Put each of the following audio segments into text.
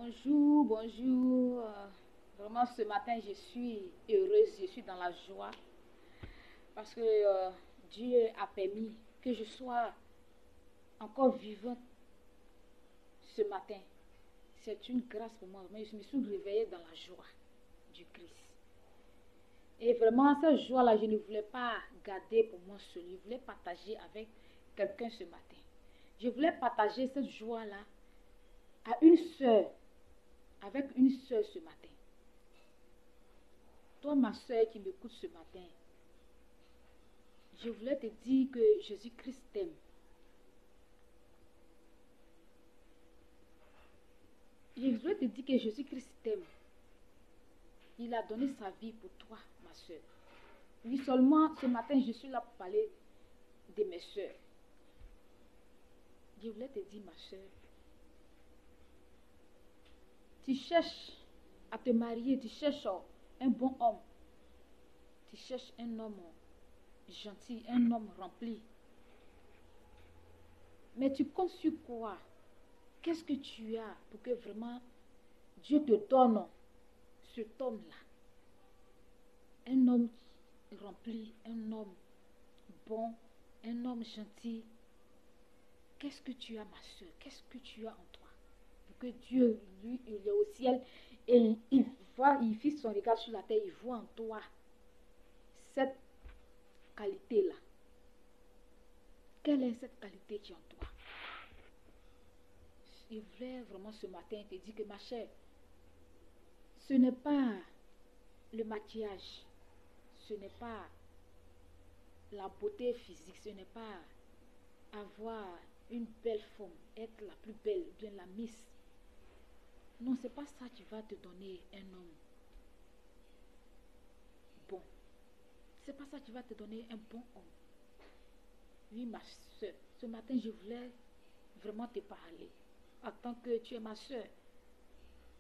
Bonjour, bonjour. Vraiment, ce matin, je suis heureuse, je suis dans la joie parce que Dieu a permis que je sois encore vivante ce matin. C'est une grâce pour moi. Mais je me suis réveillée dans la joie du Christ. Et vraiment, cette joie-là, je ne voulais pas garder pour moi seul. Je voulais partager avec quelqu'un ce matin. Je voulais partager cette joie-là à une sœur, avec une sœur ce matin. Toi, ma sœur qui m'écoute ce matin, je voulais te dire que Jésus-Christ t'aime. Je voulais te dire que Jésus-Christ t'aime. Il a donné sa vie pour toi, ma sœur. Oui, seulement ce matin, je suis là pour parler de mes sœurs. Je voulais te dire, ma sœur, tu cherches à te marier, tu cherches un bon homme. Tu cherches un homme gentil, un homme rempli. Mais tu comptes sur quoi? Qu'est-ce que tu as pour que vraiment Dieu te donne cet homme-là? Un homme rempli, un homme bon, un homme gentil. Qu'est-ce que tu as, ma soeur? Qu'est-ce que tu as en toi? Pour que Dieu, lui, il est au ciel et il fixe son regard sur la terre, il voit en toi cette qualité-là. Quelle est cette qualité qui est en toi? Je voulais vraiment ce matin te dire que ma chère, ce n'est pas le maquillage, ce n'est pas la beauté physique, ce n'est pas avoir une belle forme, être la plus belle, bien la miss. Non, c'est pas ça qui va te donner un homme bon. C'est pas ça qui va te donner un bon homme. Oui, ma soeur, ce matin, je voulais vraiment te parler. En tant que tu es ma soeur,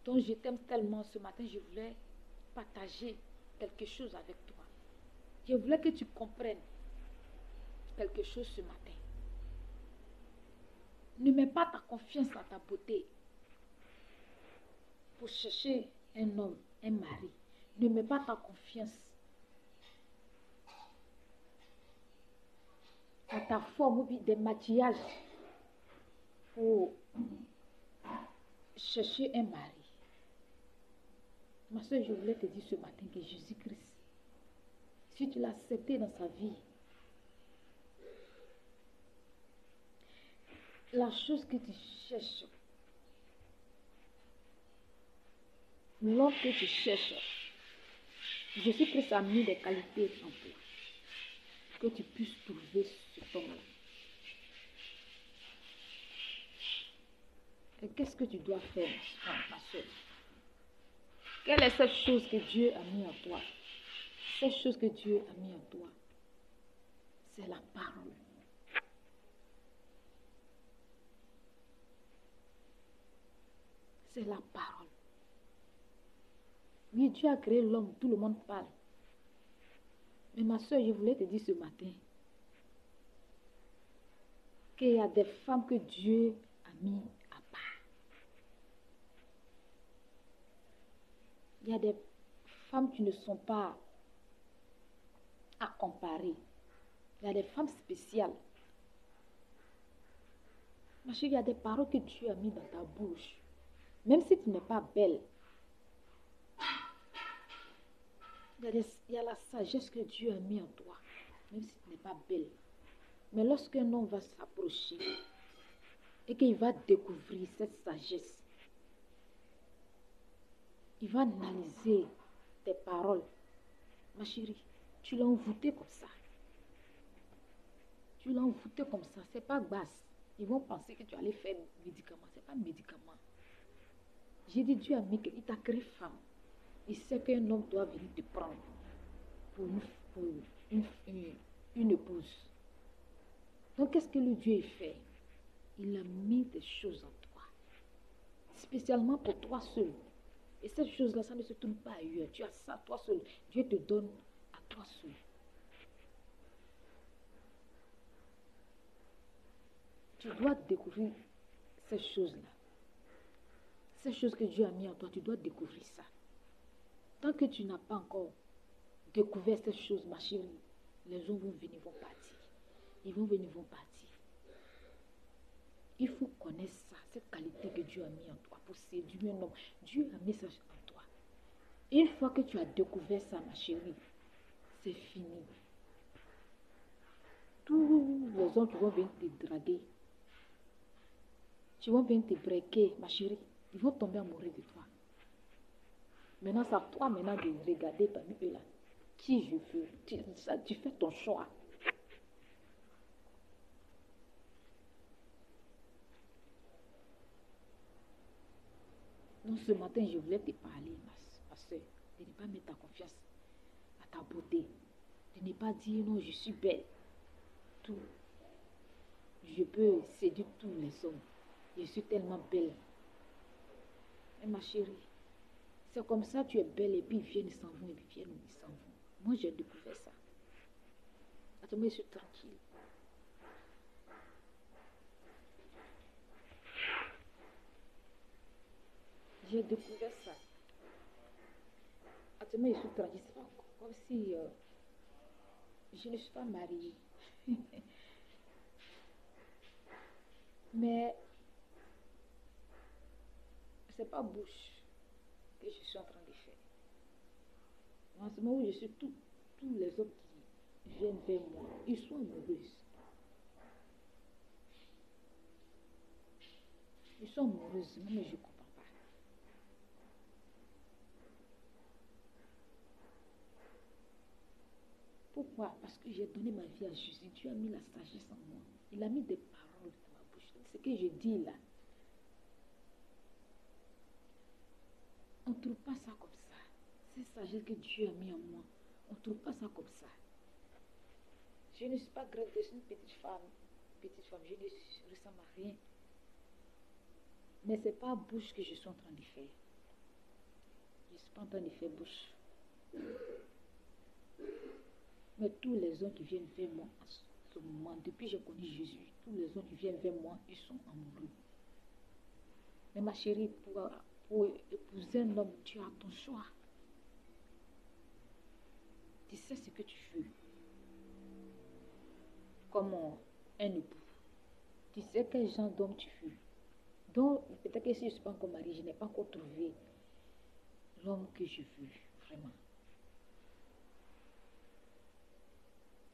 dont je t'aime tellement, ce matin, je voulais partager quelque chose avec toi. Je voulais que tu comprennes quelque chose ce matin. Ne mets pas ta confiance dans ta beauté pour chercher un homme, un mari. Ne mets pas ta confiance à ta forme ou bien des maquillages pour chercher un mari. Ma soeur, je voulais te dire ce matin que Jésus-Christ, si tu l'as accepté dans sa vie, la chose que tu cherches, l'homme que tu cherches, Jésus-Christ a mis des qualités en toi, que tu puisses trouver cet homme-là. Et qu'est-ce que tu dois faire, ma soeur? Quelle est cette chose que Dieu a mis en toi? Cette chose que Dieu a mis en toi, c'est la parole. C'est la parole. Oui, Dieu a créé l'homme, tout le monde parle. Mais ma soeur, je voulais te dire ce matin qu'il y a des femmes que Dieu a mis à part. Il y a des femmes qui ne sont pas à comparer. Il y a des femmes spéciales. Ma chérie, il y a des paroles que Dieu a mis dans ta bouche. Même si tu n'es pas belle, il y a la sagesse que Dieu a mis en toi. Même si tu n'es pas belle. Mais lorsqu'un homme va s'approcher et qu'il va découvrir cette sagesse, il va analyser tes paroles. Ma chérie, tu l'as envoûté comme ça. Tu l'as envoûté comme ça. C'est pas basse. Ils vont penser que tu allais faire médicament. C'est pas médicament. J'ai dit, Dieu a mis qu'il t'a créé femme. Il sait qu'un homme doit venir te prendre pour une épouse. Donc, qu'est-ce que le Dieu fait? Il a mis des choses en toi. Spécialement pour toi seul. Et cette chose-là, ça ne se trouve pas ailleurs. Tu as ça, toi seul. Dieu te donne à toi seul. Tu dois découvrir ces choses-là. Ces choses que Dieu a mis en toi, tu dois découvrir ça. Tant que tu n'as pas encore découvert ces choses, ma chérie, les gens vont venir, vont partir. Ils vont venir, vont partir. Il faut connaître ça, cette qualité que Dieu a mis en toi pour séduire un homme. Dieu a mis ça en toi. Une fois que tu as découvert ça, ma chérie, c'est fini. Tous les hommes qui vont venir te draguer, qui vont venir te breaker, ma chérie, ils vont tomber amoureux de toi. Maintenant, c'est à toi maintenant de regarder parmi eux là. Qui je veux. Tu fais ton choix. Donc ce matin, je voulais te parler, ma soeur, de ne pas mettre ta confiance à ta beauté. De ne pas dire non, je suis belle. Tout. Je peux séduire tous les hommes. Je suis tellement belle. Mais ma chérie, c'est comme ça, tu es belle et puis ils viennent, ils s'en vont, et puis ils viennent, ils s'en vont. Moi, j'ai découvert ça. Attends, je suis tranquille. J'ai découvert ça. Actuellement, je suis tranquille. C'est pas comme si je ne suis pas mariée. Mais c'est pas bouche que je suis en train de faire. En ce moment où je suis, tous les hommes qui viennent vers moi, ils sont amoureux. Ils sont amoureux, mais je ne comprends pas. Pourquoi? Parce que j'ai donné ma vie à Jésus. Dieu a mis la sagesse en moi. Il a mis des paroles dans ma bouche. Ce que je dis là, on ne trouve pas ça comme ça. C'est sagesse que Dieu a mis en moi. On ne trouve pas ça comme ça. Je ne suis pas grande, je suis une petite femme. Petite femme, je ne ressemble à rien. Mais ce n'est pas bouche que je suis en train de faire. Je ne suis pas en train de faire bouche. Mais tous les hommes qui viennent vers moi à ce moment, depuis que j'ai connu Jésus, tous les hommes qui viennent vers moi, ils sont amoureux. Mais ma chérie, pour épouser un homme, tu as ton choix. Tu sais ce que tu veux. Comme un époux. Tu sais quel genre d'homme tu veux. Donc, peut-être que si je ne suis pas encore mariée, je n'ai pas encore trouvé l'homme que je veux, vraiment.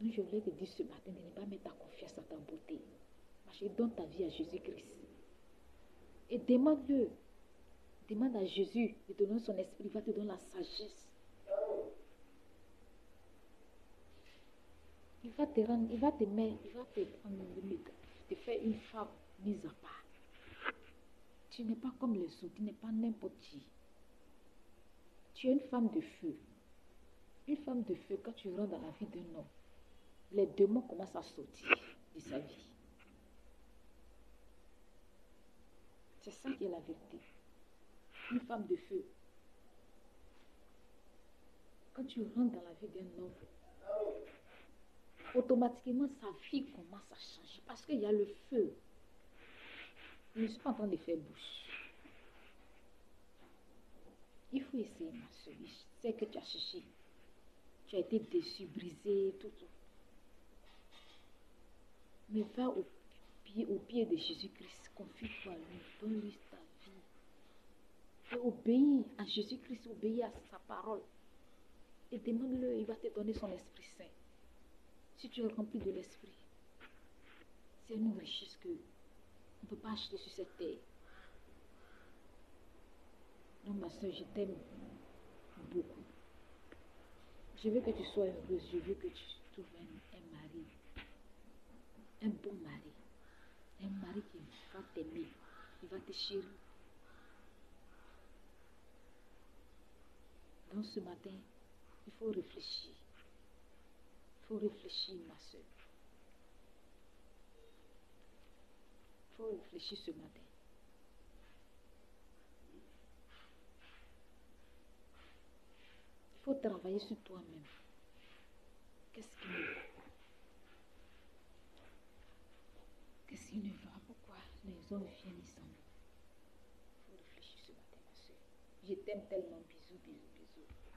Donc, je voulais te dire ce matin de ne pas mettre ta confiance à ta beauté. Parce que donne ta vie à Jésus-Christ. Et demande-le. Demande à Jésus de te donner son esprit. Il va te donner la sagesse. Il va te rendre, il va te mettre, il va te faire une femme mise à part. Tu n'es pas comme les autres, tu n'es pas n'importe qui. Tu es une femme de feu. Une femme de feu, quand tu rentres dans la vie d'un homme, les démons commencent à sortir de sa vie. C'est ça qui est la vérité. Une femme de feu. Quand tu rentres dans la vie d'un homme, automatiquement sa vie commence à changer parce qu'il y a le feu. Je ne suis pas en train de faire bouche. Il faut essayer, ma soeur. Je sais que tu as cherché. Tu as été déçu, brisé, tout. Mais va au pied de Jésus-Christ. Confie-toi à lui. Donne-lui ta vie. Et obéis à Jésus-Christ. Obéis à sa parole. Et demande-le. Il va te donner son Esprit Saint. Si tu es rempli de l'Esprit, c'est une richesse que on ne peut pas acheter sur cette terre. Donc, ma soeur, je t'aime beaucoup. Je veux que tu sois heureuse. Je veux que tu trouves un mari. Un bon mari. Un mari qui va t'aimer. Il va te chérir. Donc, ce matin, il faut réfléchir. Il faut réfléchir, ma soeur. Il faut réfléchir ce matin. Il faut travailler sur toi-même. Qu'est-ce qui ne va pas? Qu'est-ce qui ne va pas? Pourquoi les hommes viennent, ils s'en vont? Il faut réfléchir ce matin. Je t'aime tellement. Bisous, bisous, bisous.